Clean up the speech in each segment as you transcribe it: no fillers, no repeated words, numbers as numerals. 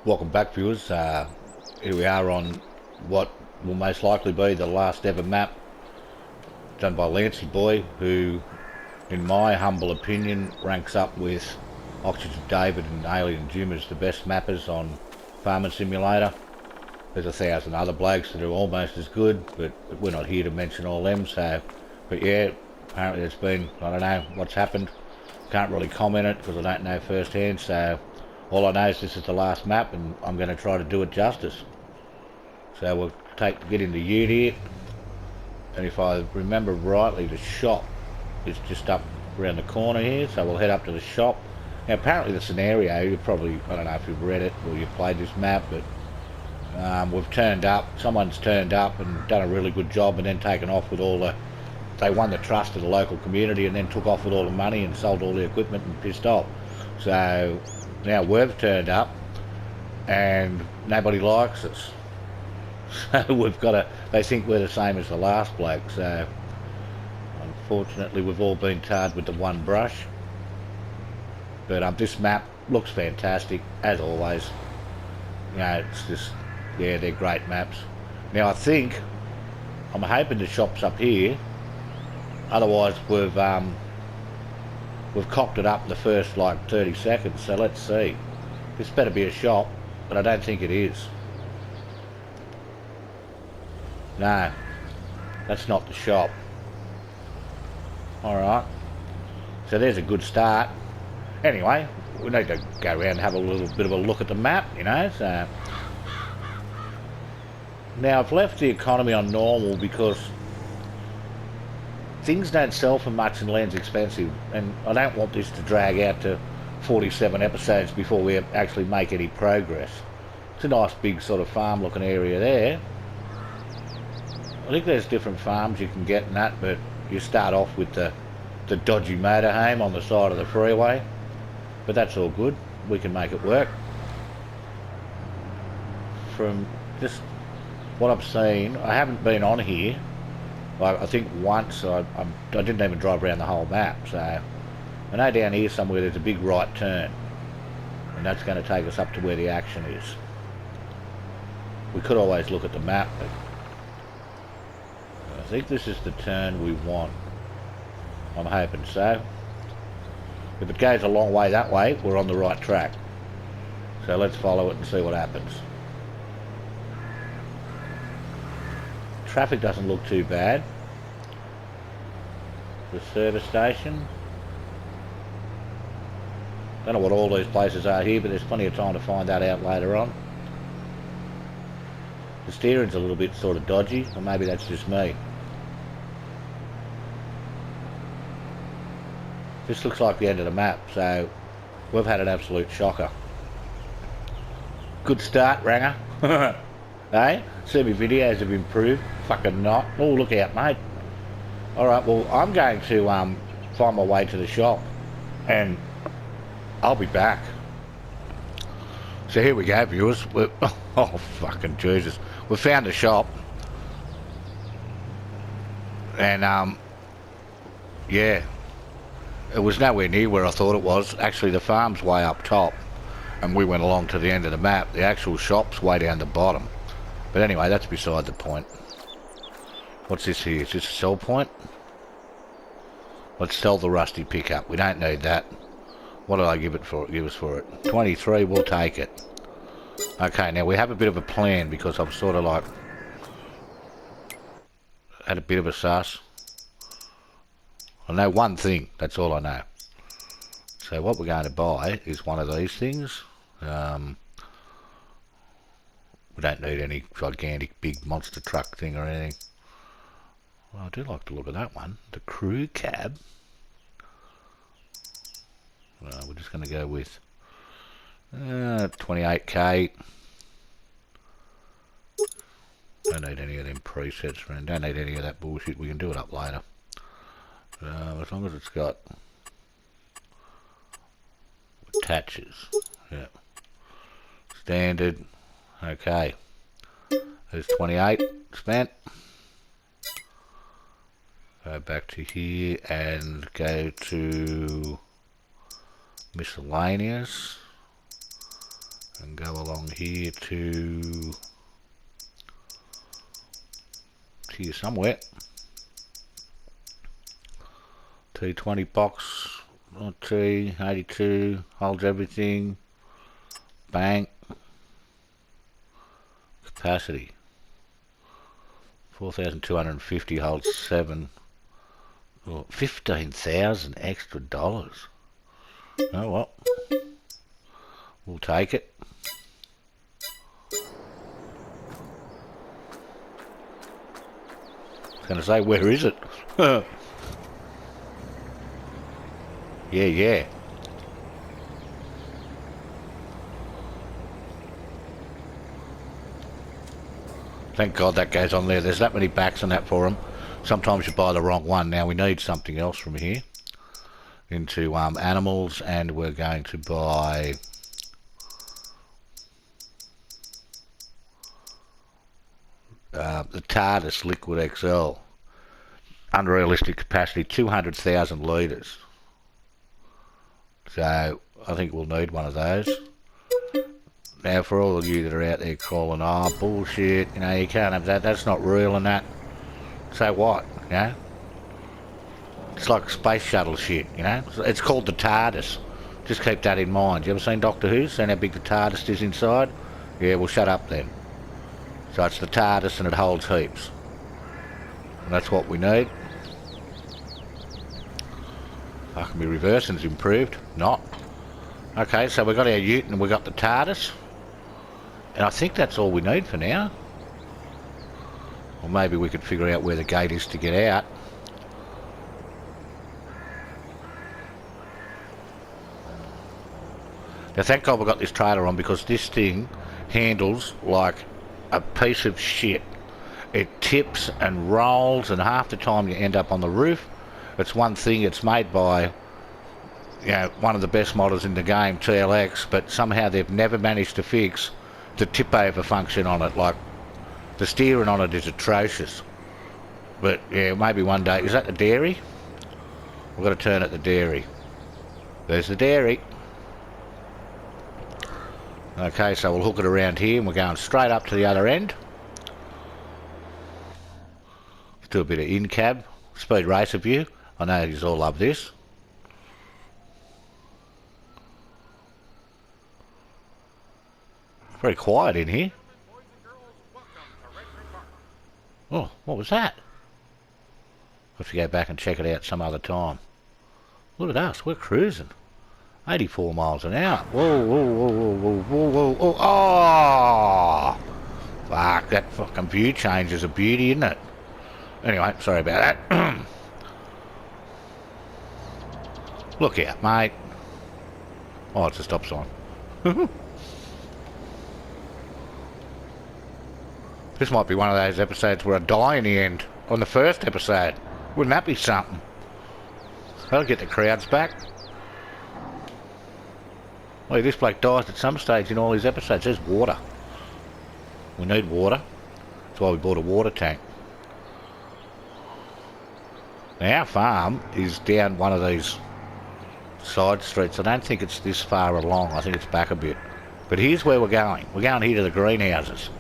Welcome back, viewers. Here we are on what will most likely be the last ever map done by Lancey Boi, who, in my humble opinion, ranks up with Oxygen David and Alien Jim as the best mappers on Farming Simulator. There's 1,000 other blokes that are almost as good, but we're not here to mention all them. But yeah, apparently there's been, I don't know what's happened. Can't really comment it because I don't know firsthand. So all I know is this is the last map, and I'm going to try to do it justice. So we'll get into Ute here, and if I remember rightly, the shop is just up around the corner here. So we'll head up to the shop. Now apparently the scenario, you probably, I don't know if you've read it or you've played this map, but we've turned up. Someone's turned up and done a really good job, and then taken off with all the. They won the trust of the local community and then took off with all the money and sold all the equipment and pissed off. So now we've turned up and nobody likes us. So we've got to, they think we're the same as the last bloke. So unfortunately we've all been tarred with the one brush. But this map looks fantastic as always. You know, it's just, yeah, they're great maps. Now I'm hoping the shop's up here. Otherwise we've cocked it up the first like 30 seconds, so let's see. This better be a shop, but I don't think it is. No, that's not the shop. Alright, so there's a good start. Anyway, we need to go around and have a little bit of a look at the map, you know. So now I've left the economy on normal because things don't sell for much and land's expensive, and I don't want this to drag out to 47 episodes before we actually make any progress. It's a nice big sort of farm looking area there. I think there's different farms you can get in that, but you start off with the dodgy motorhome on the side of the freeway, but that's all good, we can make it work. From just what I've seen, I haven't been on here. I think once I didn't even drive around the whole map, so I know down here somewhere there's a big right turn, and that's going to take us up to where the action is. We could always look at the map, but I think this is the turn we want. I'm hoping so. If it goes a long way that way, we're on the right track. So let's follow it and see what happens. Traffic doesn't look too bad. The service station. Don't know what all these places are here, but there's plenty of time to find that out later on. The steering's a little bit sort of dodgy, or maybe that's just me. This looks like the end of the map, so we've had an absolute shocker. Good start, Ranger. Hey, see my videos have improved. Fucking not. Oh, look out, mate. Alright, well, I'm going to find my way to the shop, and I'll be back. So here we go, viewers. Oh, fucking Jesus. We found the shop. And, yeah. It was nowhere near where I thought it was. Actually, the farm's way up top, and we went along to the end of the map. The actual shop's way down the bottom. But anyway, that's beside the point. What's this here? Is this a sell point? Let's sell the rusty pickup. We don't need that. What did I give it for? Give us for it? 23, we'll take it. Okay, now we have a bit of a plan because I've sort of like had a bit of a sus. I know one thing, that's all I know. So what we're going to buy is one of these things. We don't need any gigantic big monster truck thing or anything. Well, I do like the look of that one. The crew cab. We're just going to go with 28k. Don't need any of them presets, man. Don't need any of that bullshit. We can do it up later. As long as it's got attaches. Yeah. Standard. Okay. There's 28 spent. Go back to here and go to miscellaneous. and go along here to here somewhere. T20 box, T82, holds everything, bang, capacity, 4,250 holds 7, oh, 15,000 extra dollars. Oh well, we'll take it. I was going to say, where is it? Yeah. Thank God that goes on there. There's that many backs on that for them. Sometimes you buy the wrong one. Now we need something else from here. Into animals, and we're going to buy the TARDIS Liquid XL. Unrealistic capacity, 200,000 litres. So I think we'll need one of those. Now for all of you that are out there calling, oh bullshit, you know, you can't have that, that's not real and that. So what, you know? It's like space shuttle shit, you know? It's called the TARDIS. Just keep that in mind. You ever seen Doctor Who? Seen how big the TARDIS is inside? Yeah, well shut up then. So it's the TARDIS and it holds heaps. And that's what we need. Fucking my reversing's improved. Not. Okay, so we've got our ute and we've got the TARDIS. And I think that's all we need for now. Or maybe we could figure out where the gate is to get out. Now thank God we got this trailer on, because this thing handles like a piece of shit. It tips and rolls, and half the time you end up on the roof. It's one thing, it's made by, you know, one of the best modders in the game, THANX, but somehow they've never managed to fix the tip over function on it. Like, the steering on it is atrocious. But yeah, maybe one day. Is that the dairy? We've got to turn at the dairy. There's the dairy. Okay, so we'll hook it around here and we're going straight up to the other end. Let's do a bit of in-cab, speed racer view. I know you all love this. Very quiet in here. Oh, what was that? I'll have to go back and check it out some other time. Look at us, we're cruising. 84 miles an hour. Whoa, whoa, whoa, whoa, whoa, whoa, whoa. Oh! Fuck, that fucking view change is a beauty, isn't it? Anyway, sorry about that. Look out, mate. Oh, it's a stop sign. This might be one of those episodes where I die in the end. On the first episode. Wouldn't that be something? That'll get the crowds back. Well, this bloke dies at some stage in all his episodes. There's water. We need water. That's why we bought a water tank. Now, our farm is down one of these side streets. I don't think it's this far along. I think it's back a bit. But here's where we're going. We're going here to the greenhouses.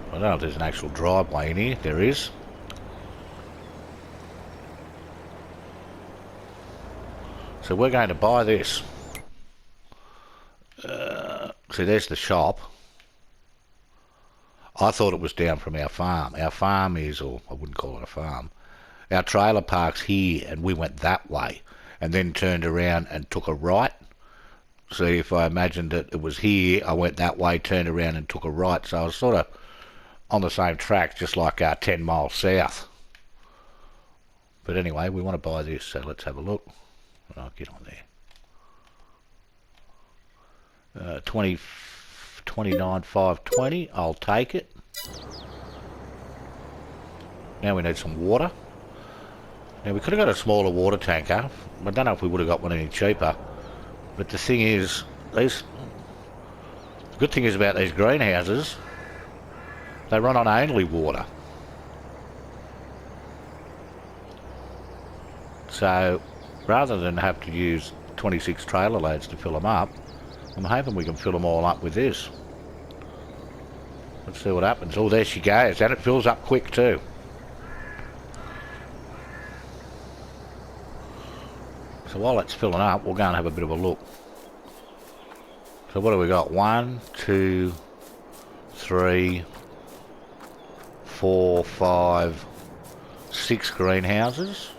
I don't know if there's an actual driveway in here. There is. So we're going to buy this. See, there's the shop. I thought it was down from our farm. Our farm is, or I wouldn't call it a farm. Our trailer park's here, and we went that way, and then turned around and took a right. See, if I imagined that it was here, I went that way, turned around and took a right. So I was sort of on the same track, just like 10 miles south. But anyway, we want to buy this, so let's have a look. I'll get on there. 29,520. I'll take it. Now we need some water. Now we could have got a smaller water tanker. I don't know if we would have got one any cheaper. But the thing is, the good thing is about these greenhouses, they run on only water. So rather than have to use 26 trailer loads to fill them up, I'm hoping we can fill them all up with this. Let's see what happens. Oh, there she goes, and it fills up quick too. So while it's filling up, we'll go and have a bit of a look. So what do we got? 1, 2, 3, 4, 5, 6 greenhouses.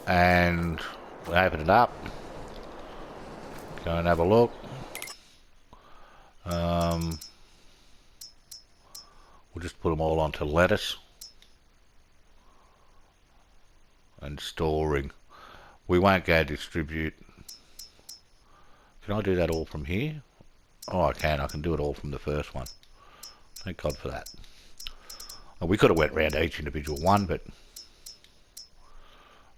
And we open it up. Go and have a look. We'll just put them all onto lettuce and storing. We won't go distribute. Can I do that all from here? Oh, I can do it all from the first one. Thank God for that. Oh, we could have went round each individual one, but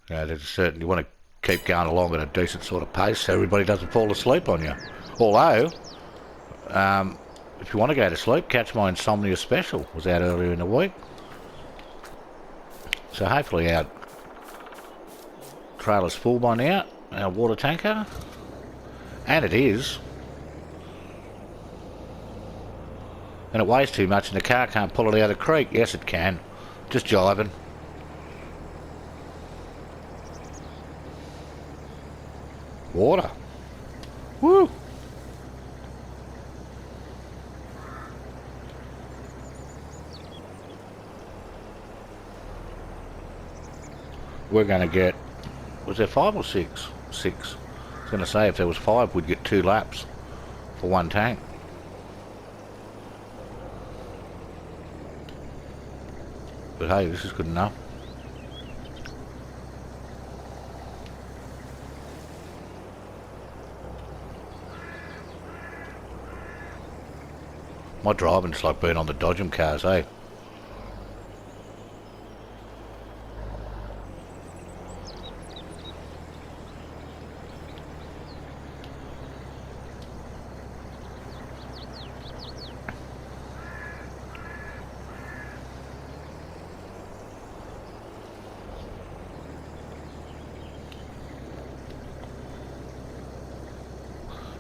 there's a certain, you want to keep going along at a decent sort of pace so everybody doesn't fall asleep on you. Although, if you want to go to sleep, Catch My Insomnia Special was out earlier in the week. So hopefully our trailer's full by now, our water tanker. And it is. And it weighs too much and the car can't pull it out of the creek. Yes, it can. Just jiving. Water. Woo! We're going to get, was there 5 or 6? 6. I was going to say if there was 5 we'd get 2 laps for one tank. But hey, this is good enough. My driving's like being on the Dodgem cars, eh?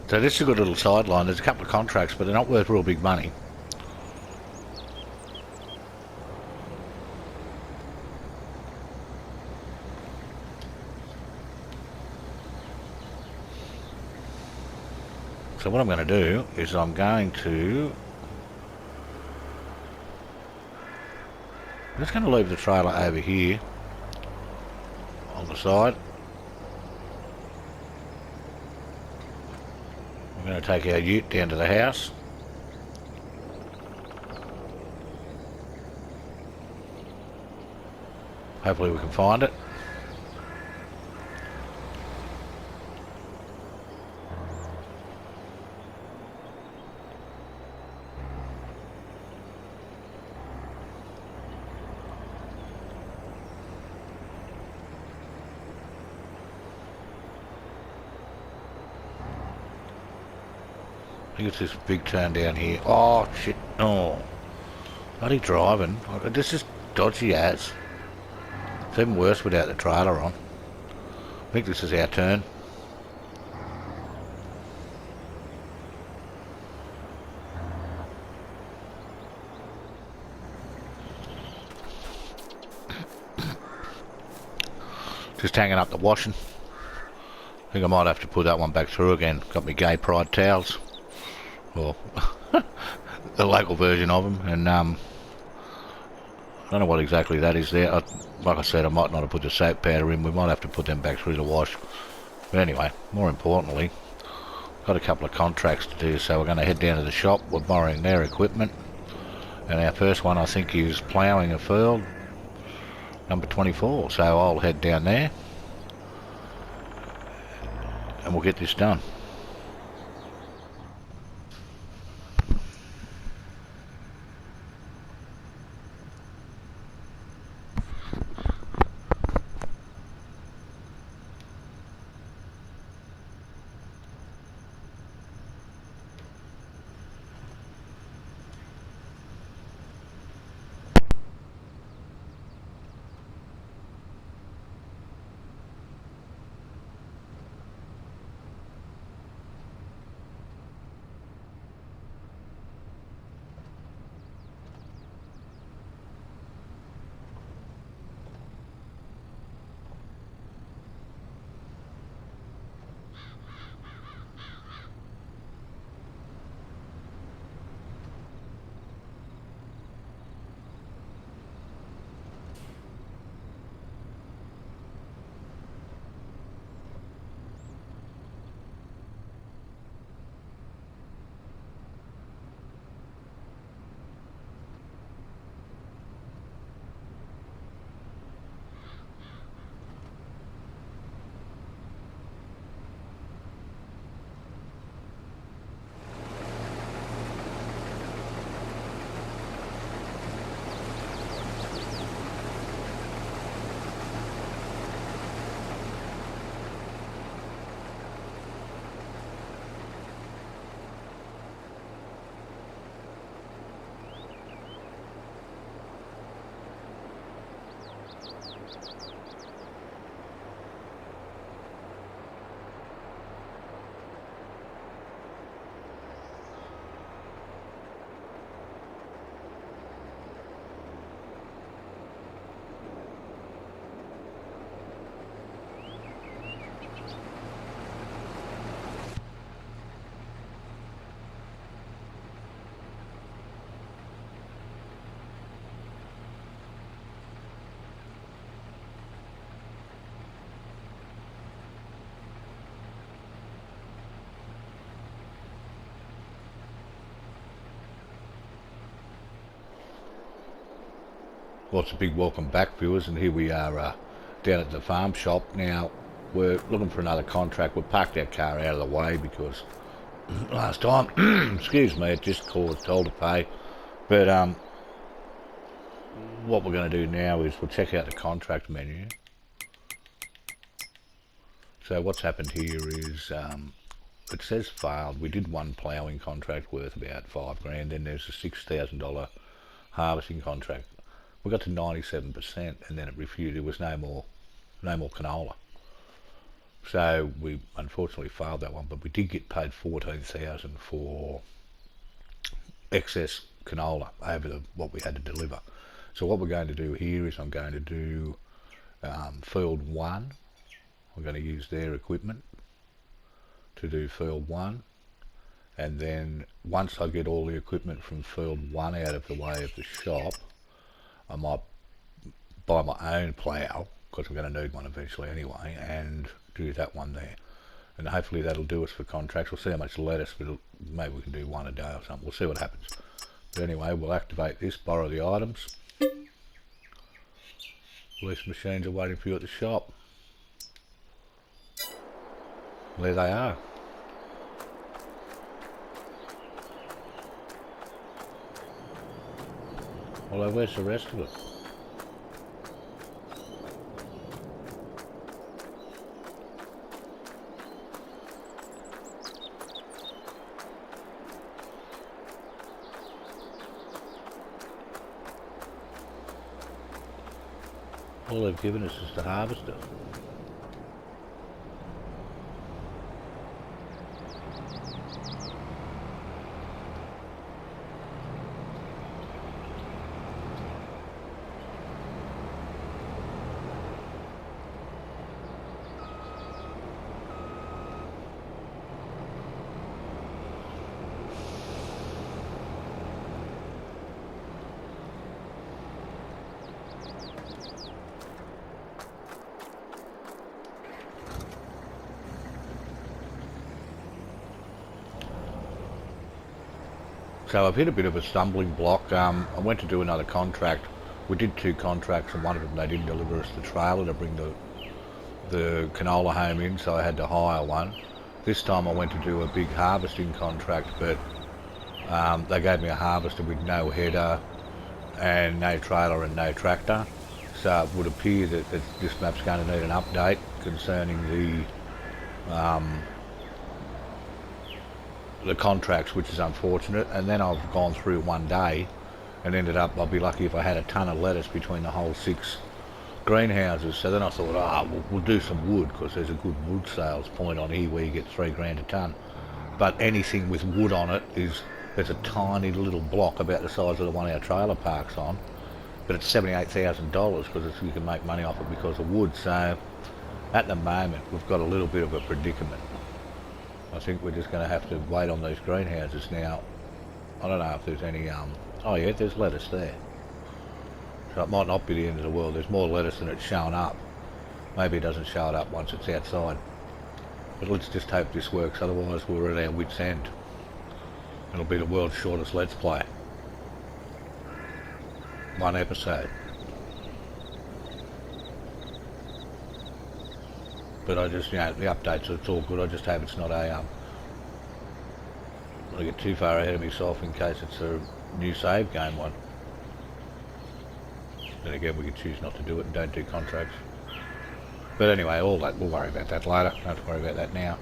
So this is a good little sideline. There's a couple of contracts, but they're not worth real big money. So what I'm going to do is I'm just going to leave the trailer over here on the side. I'm going to take our ute down to the house. Hopefully we can find it. I think it's this big turn down here. Oh shit, oh. Bloody driving. This is dodgy as. It's even worse without the trailer on. I think this is our turn. Just hanging up the washing. I think I might have to put that one back through again. Got me Gay Pride towels. Well, the local version of them, and I don't know what exactly that is there. Like I said, I might not have put the soap powder in. We might have to put them back through the wash. But anyway, more importantly, got a couple of contracts to do, so we're going to head down to the shop. We're borrowing their equipment, and our first one I think is ploughing a field, number 24. So I'll head down there, and we'll get this done. Well, it's a big welcome back, viewers, and here we are down at the farm shop. Now, we're looking for another contract. We parked our car out of the way because last time, excuse me, it just caused toll to pay. But what we're going to do now is we'll check out the contract menu. So what's happened here is it says failed. We did one ploughing contract worth about $5,000, then there's a $6,000 harvesting contract. We got to 97% and then it refused. There was no more canola. So we unfortunately failed that one, but we did get paid $14,000 for excess canola over what we had to deliver. So what we're going to do here is I'm going to do field 1. We're going to use their equipment to do field 1, and then once I get all the equipment from field 1 out of the way of the shop, I might buy my own plough, because I'm going to need one eventually anyway, and do that one there. And hopefully that'll do us for contracts. We'll see how much lettuce, but maybe we can do one a day or something. We'll see what happens. But anyway, we'll activate this, borrow the items. These machines are waiting for you at the shop. There they are. Although where's the rest of it? All they've given us is the harvester. So I've hit a bit of a stumbling block. I went to do another contract. We did 2 contracts, and one of them they didn't deliver us the trailer to bring the canola home in, so I had to hire one. This time I went to do a big harvesting contract, but they gave me a harvester with no header and no trailer and no tractor. So it would appear that this map's going to need an update concerning the contracts, which is unfortunate. And then I've gone through one day and ended up, I'll be lucky if I had a ton of lettuce between the whole 6 greenhouses. So then I thought, we'll do some wood, because there's a good wood sales point on here where you get $3,000 a ton. But anything with wood on it there's a tiny little block about the size of the one our trailer park's on, but it's $78,000 because you can make money off it because of wood. So at the moment we've got a little bit of a predicament. I think we're just going to have to wait on these greenhouses now. I don't know if there's any, oh yeah, there's lettuce there. So it might not be the end of the world. There's more lettuce than it's showing up. Maybe it doesn't show it up once it's outside. But let's just hope this works, otherwise we're at our wit's end. It'll be the world's shortest Let's Play. 1 episode. But I just, the updates, it's all good. I just hope it's not I get too far ahead of myself in case it's a new save game one. Then again, we can choose not to do it and don't do contracts. But anyway, all that, we'll worry about that later. Don't worry about that now.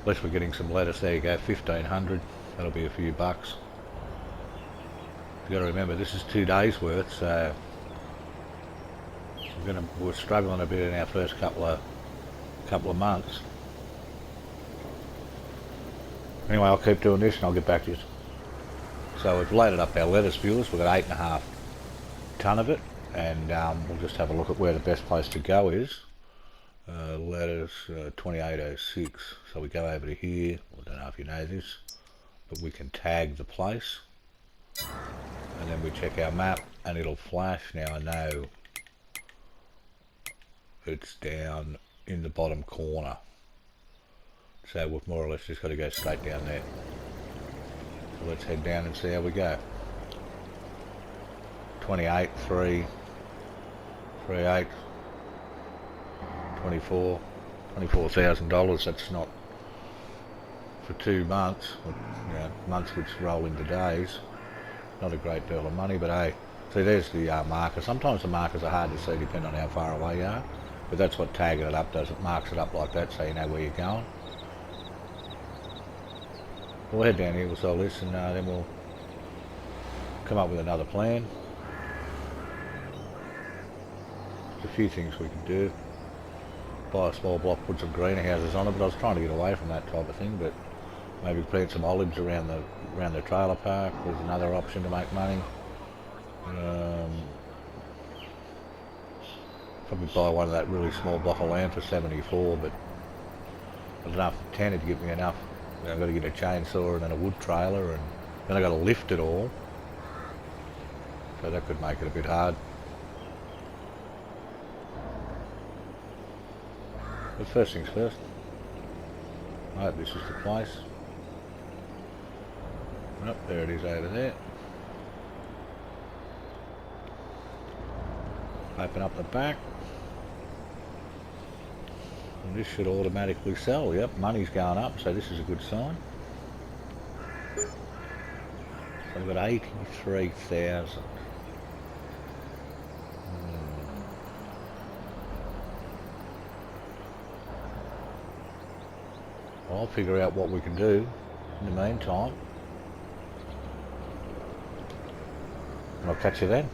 At least we're getting some lettuce. There you go, 1,500. That'll be a few bucks. You've got to remember, this is 2 days worth, so we're struggling a bit in our first couple of months. Anyway, I'll keep doing this and I'll get back to you. So we've loaded up our lettuce, viewers. We've got 8.5 ton of it, and we'll just have a look at where the best place to go is. Lettuce 2806. So we go over to here. I don't know if you know this, but we can tag the place, and then we check our map and it'll flash. Now I know it's down in the bottom corner, so we've more or less just got to go straight down there. So let's head down and see how we go. 28, 3, 3/8, $24,000. That's not for 2 months. You know, months which roll into days. Not a great deal of money, but hey, see, there's the marker. Sometimes the markers are hard to see depending on how far away you are, but that's what tagging it up does. It marks it up like that so you know where you're going. We'll head down here, we'll sell this, and then we'll come up with another plan. There's a few things we can do. Buy a small block, put some greenhouses on it, but I was trying to get away from that type of thing, but maybe plant some olives around the trailer park was another option to make money. Probably buy one of that really small block of land for 74, but I don't know if 10 would give me enough. I've got to get a chainsaw and then a wood trailer, and then I've got to lift it all, so that could make it a bit hard. But first things first, I hope this is the place. Oh, there it is over there. Open up the back. And this should automatically sell. Yep, money's going up, so this is a good sign. So I've got 83,000. I'll figure out what we can do in the meantime. And I'll catch you then.